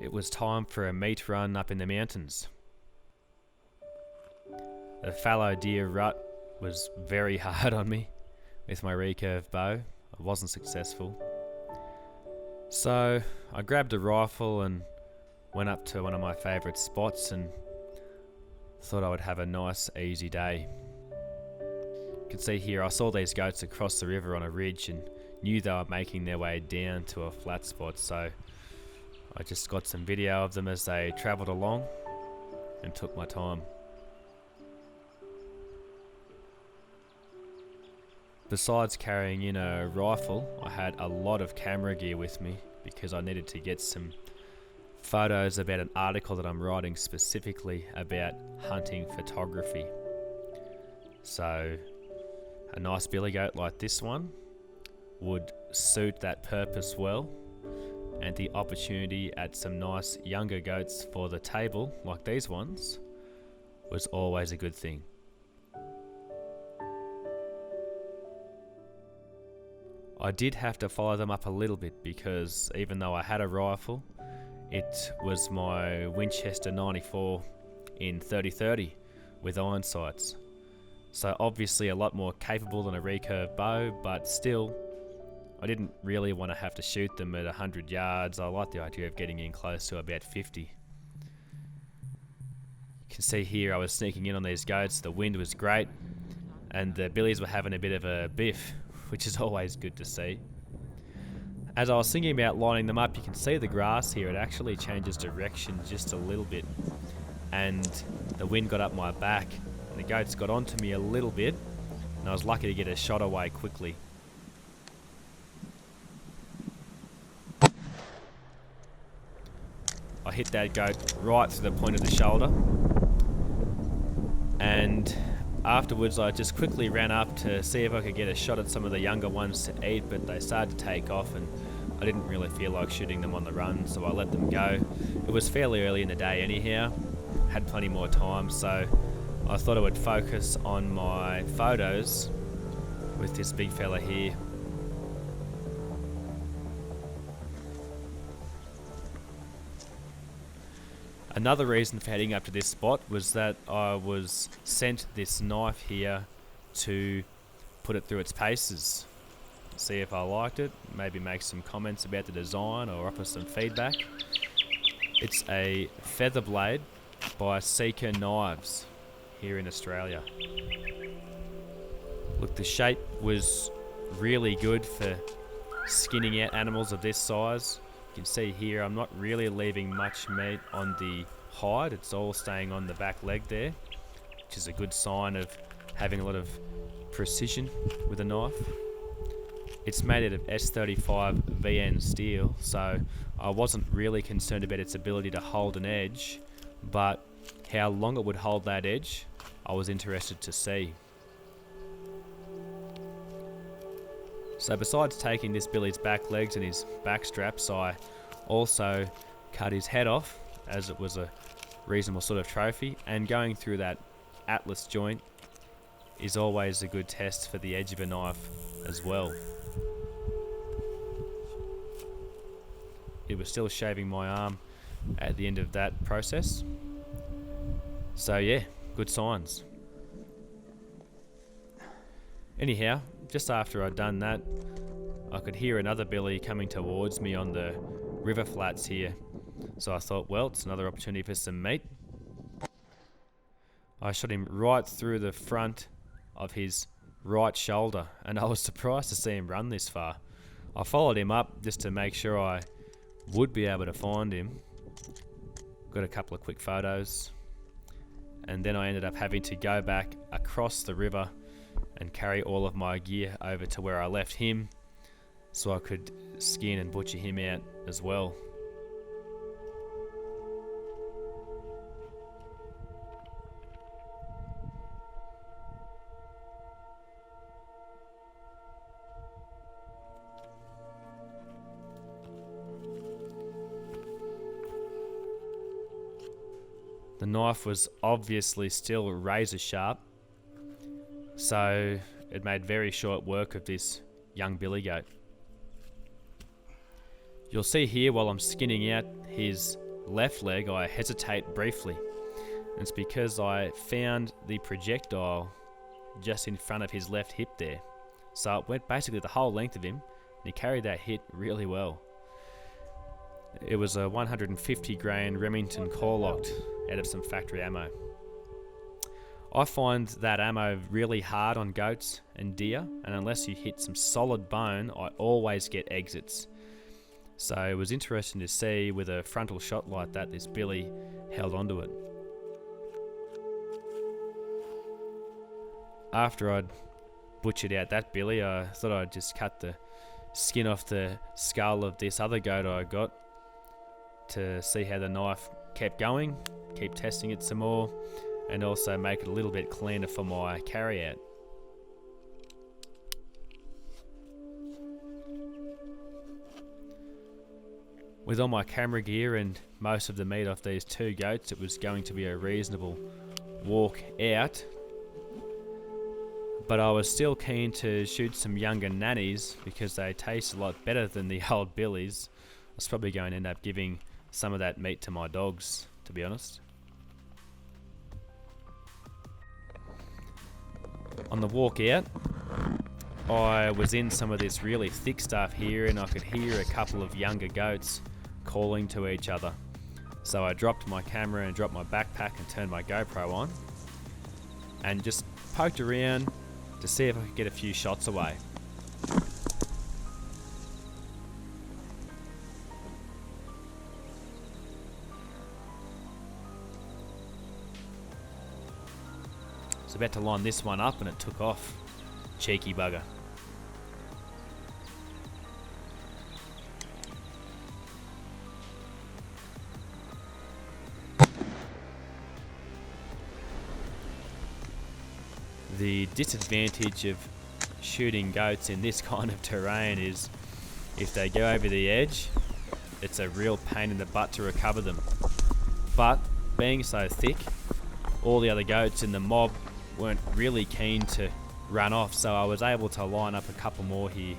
It was time for a meat run up in the mountains. The fallow deer rut was very hard on me with my recurve bow. I wasn't successful. So I grabbed a rifle and went up to one of my favourite spots and thought I would have a nice easy day. You can see here I saw these goats across the river on a ridge and knew they were making their way down to a flat spot, so I just got some video of them as they travelled along and took my time. Besides carrying in a rifle, I had a lot of camera gear with me because I needed to get some photos about an article that I'm writing specifically about hunting photography. So a nice billy goat like this one would suit that purpose well, and the opportunity at some nice younger goats for the table like these ones was always a good thing. I did have to follow them up a little bit because even though I had a rifle, it was my Winchester 94 in 30-30 with iron sights. So obviously a lot more capable than a recurve bow, but still I didn't really want to have to shoot them at 100 yards. I like the idea of getting in close to about 50. You can see here I was sneaking in on these goats. The wind was great and the billies were having a bit of a biff, which is always good to see. As I was thinking about lining them up, you can see the grass here, it actually changes direction just a little bit, and the wind got up my back and the goats got onto me a little bit, and I was lucky to get a shot away quickly. I hit that goat right through the point of the shoulder, and afterwards I just quickly ran up to see if I could get a shot at some of the younger ones to eat, but they started to take off and I didn't really feel like shooting them on the run, so I let them go. It was fairly early in the day anyhow, had plenty more time, so I thought I would focus on my photos with this big fella here. Another reason for heading up to this spot was that I was sent this knife here to put it through its paces, see if I liked it, maybe make some comments about the design or offer some feedback. It's a feather blade by Seeker Knives here in Australia. Look, the shape was really good for skinning out animals of this size. You can see here I'm not really leaving much meat on the hide, it's all staying on the back leg there, which is a good sign of having a lot of precision with a knife. It's made out of S35 VN steel, so I wasn't really concerned about its ability to hold an edge, but how long it would hold that edge I was interested to see. So besides taking this billy's back legs and his back straps, I also cut his head off as it was a reasonable sort of trophy, and going through that atlas joint is always a good test for the edge of a knife as well. It was still shaving my arm at the end of that process, so yeah, good signs. Anyhow, just after I'd done that, I could hear another billy coming towards me on the river flats here. So I thought, well, it's another opportunity for some meat. I shot him right through the front of his right shoulder, and I was surprised to see him run this far. I followed him up just to make sure I would be able to find him. Got a couple of quick photos, and then I ended up having to go back across the river and carry all of my gear over to where I left him so I could skin and butcher him out as well. The knife was obviously still razor sharp, so it made very short work of this young billy goat. You'll see here while I'm skinning out his left leg, I hesitate briefly. And it's because I found the projectile just in front of his left hip there. So it went basically the whole length of him, and he carried that hit really well. It was a 150 grain Remington Core-Locked out of some factory ammo. I find that ammo really hard on goats and deer, and unless you hit some solid bone, I always get exits. So it was interesting to see with a frontal shot like that, this billy held onto it. After I'd butchered out that billy, I thought I'd just cut the skin off the skull of this other goat I got to see how the knife kept going, keep testing it some more, and also make it a little bit cleaner for my carry out. With all my camera gear and most of the meat off these two goats, it was going to be a reasonable walk out, but I was still keen to shoot some younger nannies because they taste a lot better than the old billies. I was probably going to end up giving some of that meat to my dogs, to be honest. On the walk out, I was in some of this really thick stuff here, and I could hear a couple of younger goats calling to each other. So I dropped my camera and dropped my backpack and turned my GoPro on and just poked around to see if I could get a few shots away. I was about to line this one up and it took off. Cheeky bugger. The disadvantage of shooting goats in this kind of terrain is if they go over the edge, it's a real pain in the butt to recover them. But being so thick, all the other goats in the mob weren't really keen to run off, so I was able to line up a couple more here.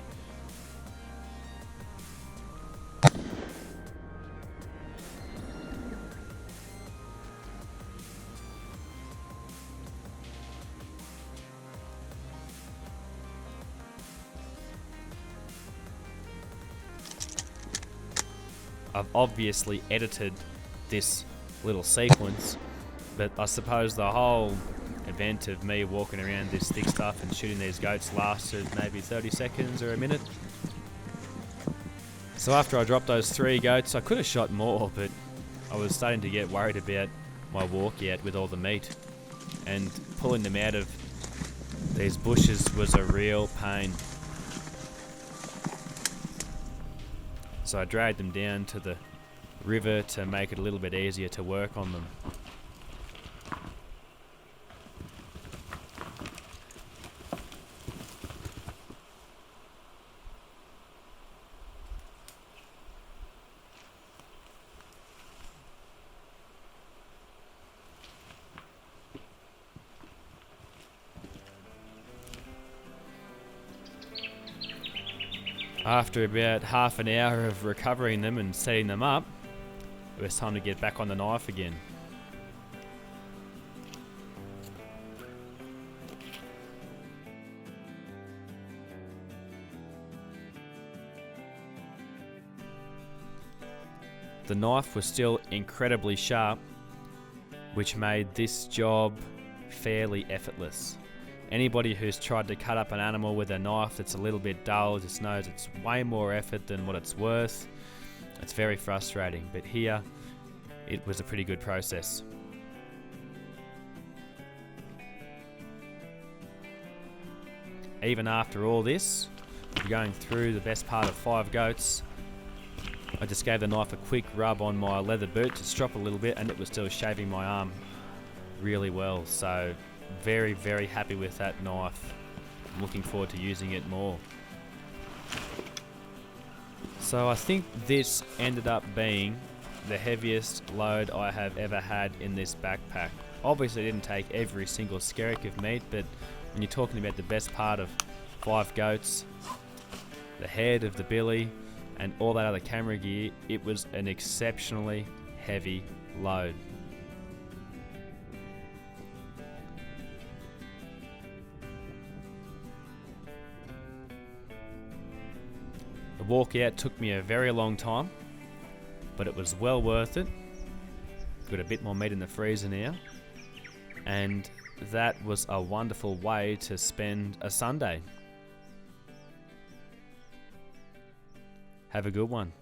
I've obviously edited this little sequence, but I suppose the whole event of me walking around this thick stuff and shooting these goats lasted maybe 30 seconds or a minute. So after I dropped those 3 goats, I could have shot more, but I was starting to get worried about my walkout with all the meat, and pulling them out of these bushes was a real pain. So I dragged them down to the river to make it a little bit easier to work on them. After about half an hour of recovering them and setting them up, it was time to get back on the knife again. The knife was still incredibly sharp, which made this job fairly effortless. Anybody who's tried to cut up an animal with a knife that's a little bit dull just knows it's way more effort than what it's worth. It's very frustrating, but here it was a pretty good process. Even after all this, going through the best part of 5 goats, I just gave the knife a quick rub on my leather boot to strop a little bit, and it was still shaving my arm really well. So very, very happy with that knife. I'm looking forward to using it more. So I think this ended up being the heaviest load I have ever had in this backpack. Obviously it didn't take every single skerrick of meat, but when you're talking about the best part of 5 goats, the head of the billy, and all that other camera gear, it was an exceptionally heavy load. The walk out took me a very long time, but it was well worth it. Got a bit more meat in the freezer now, and that was a wonderful way to spend a Sunday. Have a good one.